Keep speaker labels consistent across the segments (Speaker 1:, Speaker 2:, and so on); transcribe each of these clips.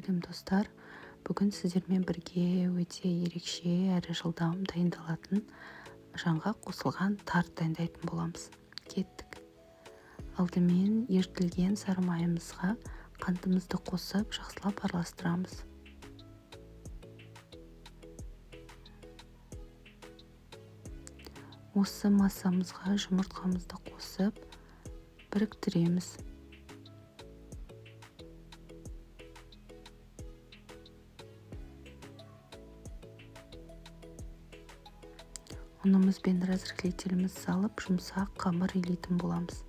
Speaker 1: сәлем достар. Бүгін сіздермен бірге өте ерекше әрі жылдам дайындалатын жанға қосылған тарт дайындайтын боламыз. Кеттік. Алдымен ерітілген сары майымызға қантымызды қосып жақсылап араластырамыз. Осы массамызға жұмыртқамызды қосып біріктіреміз. Ұнымыз бен разрыхлителіміз салып, жұмсақ қамыр илейтін боламыз.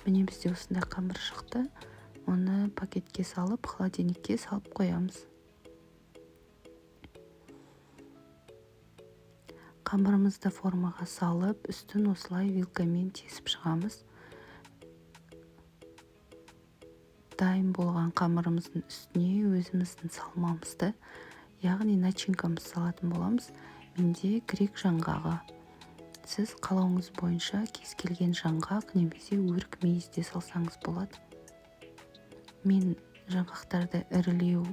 Speaker 1: Міне бізде осындай қамыр шықты. Оны пакетке салып, холодильникке салып қоямыз. Қамырымызды формаға салып, үстін осылай вилкамен тесіп шығамыз. Дайын болған қамырымыздың үстіне өзіміздің салмамызды, яғни начинкамыз салатын боламыз. Менде грек жаңғағы. Сіз қалауыңыз бойынша кез келген жаңғақ немесе өрік мейіз де салсаңыз болады. Мен жаңғақтарды ірілеу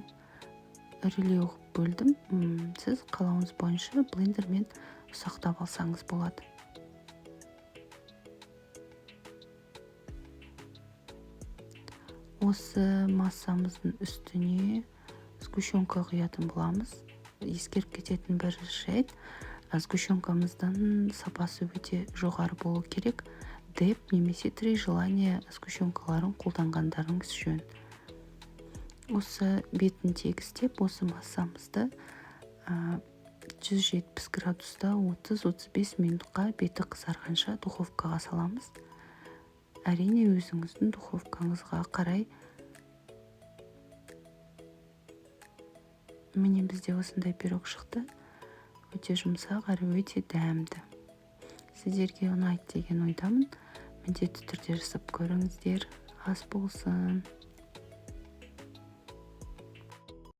Speaker 1: бөлдім. Сіз қалауыңыз бойынша блендермен ұсақтап алсаңыз болады. Осы массамыздың үстіне сгущенка құятын боламыз. Ескеріп кететін бір жайт, сгущенкамыздың сапасы өте жоғары болу керек. Деп немесе три желания сгущенкаларын қолданғандарыңыз жөн. Осы бетін тегістеп, осы массамызды 170 градуста 30-35 минутқа беті қызарғанша духовкаға саламыз. Әрине өзіңіздің духовкаңызға қарай. Міне бізде осындай пирог шықты. Өте жұмсақ әрі өте дәмді. Сіздерге ұнайды деген ойдамын. Міндетті түрде жасап көріңіздер. Ас болсын.